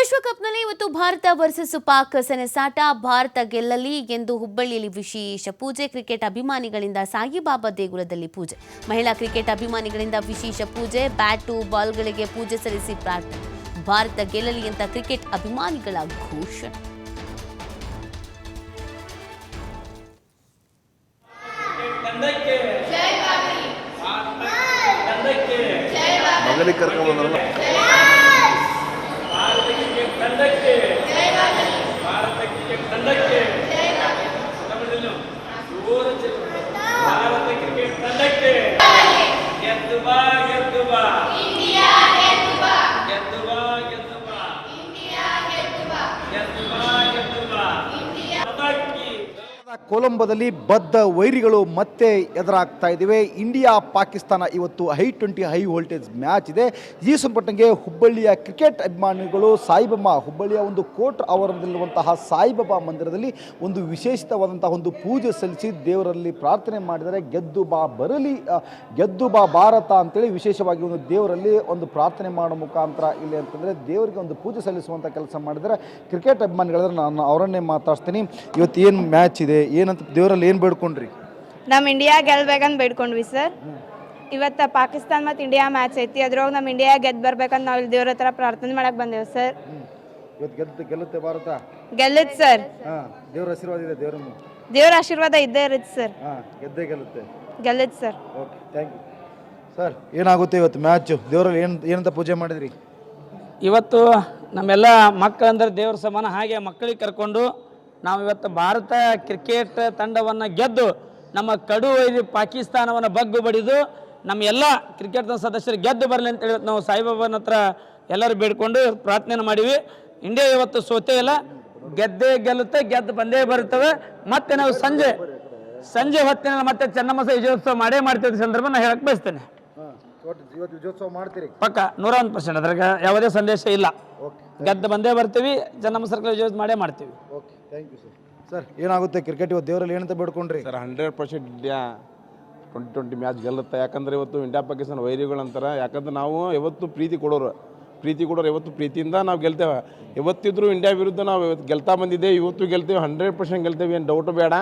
ವಿಶ್ವಕಪ್ನಲ್ಲಿ ಇವತ್ತು ಭಾರತ ವರ್ಸಸ್ ಪಾಕ್ ಸೆಣಸಾಟ. ಭಾರತ ಗೆಲ್ಲಲಿ ಎಂದು ಹುಬ್ಬಳ್ಳಿಯಲ್ಲಿ ವಿಶೇಷ ಪೂಜೆ. ಕ್ರಿಕೆಟ್ ಅಭಿಮಾನಿಗಳಿಂದ ಸಾಯಿಬಾಬಾ ದೇಗುಲದಲ್ಲಿ ಪೂಜೆ. ಮಹಿಳಾ ಕ್ರಿಕೆಟ್ ಅಭಿಮಾನಿಗಳಿಂದ ವಿಶೇಷ ಪೂಜೆ. ಬ್ಯಾಟು ಬಾಲ್ಗಳಿಗೆ ಪೂಜೆ ಸಲ್ಲಿಸಿ ಪ್ರಾರ್ಥನೆ. ಭಾರತ ಗೆಲ್ಲಲಿ ಅಂತ ಕ್ರಿಕೆಟ್ ಅಭಿಮಾನಿಗಳ ಘೋಷಣೆ. ಕೊಲಂಬೋದಲ್ಲಿ ಬದ್ಧ ವೈರಿಗಳು ಮತ್ತೆ ಎದುರಾಗ್ತಾ ಇದ್ದಾವೆ. ಇಂಡಿಯಾ ಪಾಕಿಸ್ತಾನ ಇವತ್ತು I-20 ಹೈ ವೋಲ್ಟೇಜ್ ಮ್ಯಾಚ್ ಇದೆ. ಈ ಸಂಪಟ್ಟಂಗೆ ಹುಬ್ಬಳ್ಳಿಯ ಕ್ರಿಕೆಟ್ ಅಭಿಮಾನಿಗಳು ಸಾಯಿಬಾಬಾ ಹುಬ್ಬಳ್ಳಿಯ ಒಂದು ಕೋರ್ಟ್ ಆವರಣದಲ್ಲಿರುವಂತಹ ಸಾಯಿಬಾಬಾ ಮಂದಿರದಲ್ಲಿ ಒಂದು ವಿಶೇಷವಾದಂತಹ ಒಂದು ಪೂಜೆ ಸಲ್ಲಿಸಿ ದೇವರಲ್ಲಿ ಪ್ರಾರ್ಥನೆ ಮಾಡಿದರೆ ಗೆದ್ದು ಬಾ ಬರಲಿ, ಗೆದ್ದು ಬಾ ಭಾರತ ಅಂತೇಳಿ ವಿಶೇಷವಾಗಿ ಒಂದು ದೇವರಲ್ಲಿ ಒಂದು ಪ್ರಾರ್ಥನೆ ಮಾಡೋ ಮುಖಾಂತರ ಇಲ್ಲಿ ಅಂತಂದರೆ ದೇವರಿಗೆ ಒಂದು ಪೂಜೆ ಸಲ್ಲಿಸುವಂಥ ಕೆಲಸ ಮಾಡಿದರೆ ಕ್ರಿಕೆಟ್ ಅಭಿಮಾನಿಗಳಿದ್ರೆ ನಾನು ಅವರನ್ನೇ ಮಾತಾಡ್ತೀನಿ. ಇವತ್ತು ಏನು ಮ್ಯಾಚ್ ಇದೆ, ಏನಂತ ದೇವರಲ್ಲಿ ಏನು ಬೇಡ್ಕೊಂಡ್ರಿ? ನಮ್ಮ ಇಂಡಿಯಾ ಗೆಲ್ಬೇಕಂತ ಬೇಡ್ಕೊಂಡ್ವಿ ಸರ್. ಇವತ್ತು ಪಾಕಿಸ್ತಾನ ಮತ್ತು ಇಂಡಿಯಾ ಮ್ಯಾಚ್ ಐತಿ, ಅದ್ರೊಳಗೆ ನಮ್ಮ ಇಂಡಿಯಾ ಗೆದ್ದು ಬರ್ಬೇಕಂತ ನಾವು ಇಲ್ಲಿ ದೇವ್ರ ಹತ್ರ ಪ್ರಾರ್ಥನೆ ಮಾಡಕ್ಕೆ ಬಂದೇವು ಸರ್. ಇವತ್ತು ಗೆಲ್ಲುತ್ತೆ ಭಾರತ? ಗೆಲ್ಲುತ್ತೆ ಸರ್. ದೇವರ ಆಶೀರ್ವಾದ ಇದೆ, ದೇವರ ಆಶೀರ್ವಾದ ಇದ್ದೇ ಇರುತ್ತೆ ಸರ್. ಗೆದ್ದೇ ಗೆಲ್ಲುತ್ತೆ. ಗೆಲ್ಲುತ್ತೆ sir. Okay, thank you sir. ಏನಾಗುತ್ತೆ ಇವತ್ತು ಮ್ಯಾಚು? ದೇವರಲ್ಲಿ ಏನಂತ ಪೂಜೆ ಮಾಡಿದ್ರಿ? ಇವತ್ತು ನಮ್ಮೆಲ್ಲ ಮಕ್ಕಳಂದ್ರೆ ದೇವ್ರ ಸಮಾನ, ಹಾಗೆ ಮಕ್ಕಳಿಗೆ ಕರ್ಕೊಂಡು ನಾವು ಇವತ್ತು ಭಾರತ ಕ್ರಿಕೆಟ್ ತಂಡವನ್ನು ಗೆದ್ದು ನಮ್ಮ ಕಡು ವೈರಿ ಪಾಕಿಸ್ತಾನವನ್ನು ಬಗ್ಗು ಬಡಿದು ನಮ್ಮ ಎಲ್ಲ ಕ್ರಿಕೆಟ್ ಸದಸ್ಯರು ಗೆದ್ದು ಬರಲಿ ಅಂತೇಳಿ ನಾವು ಸಾಯಿಬಾಬಾನ ಹತ್ರ ಎಲ್ಲರೂ ಬೇಡ್ಕೊಂಡು ಪ್ರಾರ್ಥನೆ ಮಾಡಿವಿ. ಇಂಡಿಯಾ ಇವತ್ತು ಸೋತೇ ಇಲ್ಲ, ಗೆದ್ದೇ ಗೆಲ್ಲುತ್ತೆ, ಗೆದ್ದು ಬಂದೇ ಬರುತ್ತವೆ. ಮತ್ತು ನಾವು ಸಂಜೆ ಹೊತ್ತಿನಲ್ಲಿ ಮತ್ತೆ ಚೆನ್ನಮ್ಮ ವಿಜಯೋತ್ಸವ ಮಾಡ್ತೀವಿ ಸಂದರ್ಭ ನಾನು ಹೇಳಕ್ಕೆ ಬಯಸ್ತೇನೆ. ವಿಜಯೋತ್ಸವ ಮಾಡ್ತೀರಿ ಪಕ್ಕ 101%. ಅದ್ರಾಗ ಯಾವುದೇ ಸಂದೇಶ ಇಲ್ಲ. ಗೆದ್ದು ಬಂದೇ ಬರ್ತೀವಿ, ಚೆನ್ನಮ್ಮ ಸರ್ಕಲ್ ವಿಜಯೋತ್ಸವ ಮಾಡ್ತೀವಿ. Okay, thank you sir. Sir, ಏನಾಗುತ್ತೆ ಕ್ರಿಕೆಟ್ ಇವತ್ತು ದೇವರಲ್ಲಿ ಏನಂತ ಬೇಡ್ಕೊಂಡ್ರಿ? ಸರ್ 100% ಇಂಡಿಯಾ 2020 ಮ್ಯಾಚ್ ಗೆಲ್ಲುತ್ತೆ. ಯಾಕಂದರೆ ಇವತ್ತು ಇಂಡಿಯಾ ಪಾಕಿಸ್ತಾನ ವೈರಿಗಳು ಅಂತಾರೆ. ಯಾಕಂದ್ರೆ ನಾವು ಯಾವತ್ತು ಪ್ರೀತಿ ಕೊಡೋರು ಇವತ್ತು ಪ್ರೀತಿಯಿಂದ ನಾವು ಗೆಲ್ತೇವೆ. ಇವತ್ತಿದ್ರು ಇಂಡಿಯಾ ವಿರುದ್ಧ ನಾವು ಇವತ್ತು ಗೆಲ್ತಾ ಬಂದಿದ್ದೇವೆ, ಇವತ್ತು ಗೆಲ್ತೇವೆ, 100% ಗೆಲ್ತೇವೆ, ಏನು ಡೌಟು ಬೇಡ.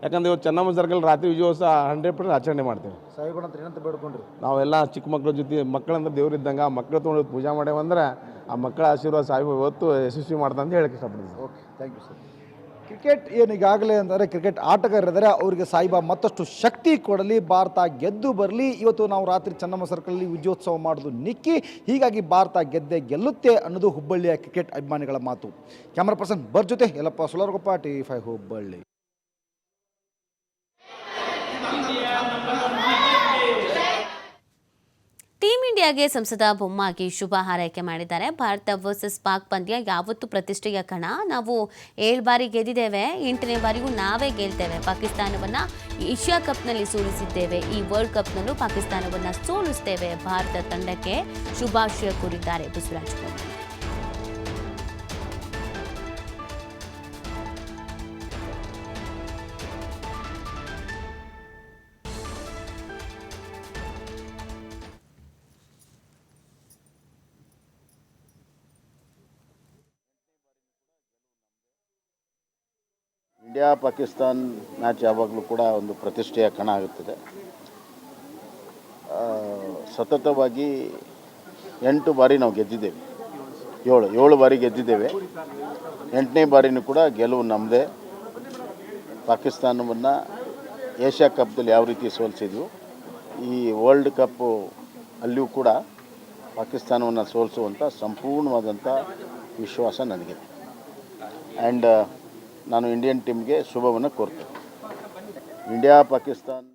ಯಾಕಂದರೆ ಇವತ್ತು ಚೆನ್ನಮ್ಮ ಸರ್ಕಲ್ ರಾತ್ರಿ ವಿಜಯೋತ್ಸವ 100% ಆಚರಣೆ ಮಾಡ್ತೇವೆ. ಸಾಯಿಬಾಬಾ ಅಂತ ಏನಂತ ಬೇಡ್ಕೊಂಡ್ರಿ? ನಾವೆಲ್ಲ ಚಿಕ್ಕ ಮಕ್ಕಳ ಜೊತೆ, ಮಕ್ಕಳಂದ್ರೆ ದೇವ್ರಿದ್ದಂಗೆ, ಮಕ್ಕಳು ತೊಗೊಂಡು ಪೂಜೆ ಮಾಡೇವಂದ್ರೆ ಆ ಮಕ್ಕಳ ಆಶೀರ್ವಾದ ಸಾಯಿಬಾಬಾ ಇವತ್ತು ಯಶಸ್ವಿ ಮಾಡ್ತಾ ಅಂತ ಹೇಳಕ್ಕೆ ಇಷ್ಟಪಡ್ತೀನಿ. Okay, thank you sir. Cricket ಏನು ಈಗಾಗಲೇ ಅಂದರೆ ಕ್ರಿಕೆಟ್ ಆಟಗಾರರಿದ್ದಾರೆ, ಅವರಿಗೆ ಸಾಯಿಬಾಬಾ ಮತ್ತಷ್ಟು ಶಕ್ತಿ ಕೊಡಲಿ, ಭಾರತ ಗೆದ್ದು ಬರಲಿ. ಇವತ್ತು ನಾವು ರಾತ್ರಿ ಚೆನ್ನಮ್ಮ ಸರ್ಕಲಲ್ಲಿ ವಿಜಯೋತ್ಸವ ಮಾಡೋದು ನಿಕ್ಕಿ, ಹೀಗಾಗಿ ಭಾರತ ಗೆಲ್ಲುತ್ತೆ ಅನ್ನೋದು ಹುಬ್ಬಳ್ಳಿಯ ಕ್ರಿಕೆಟ್ ಅಭಿಮಾನಿಗಳ ಮಾತು. ಕ್ಯಾಮ್ರಾ ಪರ್ಸನ್ ಬರ್ ಜೊತೆ ಯಲ್ಲಪ್ಪ ಸೋಲಾರಗೊಪ್ಪ, TV5 ಹುಬ್ಬಳ್ಳಿ. ಟೀಂ ಇಂಡಿಯಾಗೆ ಸಂಸದ ಬೊಮ್ಮಾಗಿ ಶುಭ ಹಾರೈಕೆ ಮಾಡಿದ್ದಾರೆ. ಭಾರತ ವರ್ಸಸ್ ಪಾಕ್ ಪಂದ್ಯ ಯಾವತ್ತೂ ಪ್ರತಿಷ್ಠೆಯ ಕಣ. ನಾವು 7 ಬಾರಿ ಗೆದ್ದಿದ್ದೇವೆ, 8ನೇ ಬಾರಿಗೂ ನಾವೇ ಗೆಲ್ತೇವೆ. ಪಾಕಿಸ್ತಾನವನ್ನು ಏಷ್ಯಾ ಕಪ್ನಲ್ಲಿ ಸೋಲಿಸಿದ್ದೇವೆ, ಈ ವರ್ಲ್ಡ್ ಕಪ್ನಲ್ಲೂ ಪಾಕಿಸ್ತಾನವನ್ನು ಸೋಲಿಸ್ತೇವೆ. ಭಾರತ ತಂಡಕ್ಕೆ ಶುಭಾಶಯ ಕೋರಿದ್ದಾರೆ ಬಸವರಾಜ ಬೊಮ್ಮಾಯಿ. ಇಂಡಿಯಾ ಪಾಕಿಸ್ತಾನ್ ಮ್ಯಾಚ್ ಯಾವಾಗಲೂ ಕೂಡ ಒಂದು ಪ್ರತಿಷ್ಠೆಯ ಕಣ ಆಗುತ್ತದೆ. ಸತತವಾಗಿ 8 ಬಾರಿ ನಾವು ಗೆದ್ದಿದ್ದೇವೆ, 7 ಬಾರಿ ಗೆದ್ದಿದ್ದೇವೆ. 8ನೇ ಬಾರಿನೂ ಕೂಡ ಗೆಲುವು ನಮ್ಮದೇ. ಪಾಕಿಸ್ತಾನವನ್ನು ಏಷ್ಯಾ ಕಪ್ದಲ್ಲಿ ಯಾವ ರೀತಿ ಸೋಲಿಸಿದ್ವು, ಈ ವರ್ಲ್ಡ್ ಕಪ್ಪು ಅಲ್ಲಿಯೂ ಕೂಡ ಪಾಕಿಸ್ತಾನವನ್ನು ಸೋಲಿಸುವಂಥ ಸಂಪೂರ್ಣವಾದಂಥ ವಿಶ್ವಾಸ ನನಗಿದೆ. ಆ್ಯಂಡ್ ನಾನು ಇಂಡಿಯನ್ ಟೀಮ್ಗೆ ಶುಭವನ್ನು ಕೋರ್ತೇನೆ. ಇಂಡಿಯಾ ಪಾಕಿಸ್ತಾನ್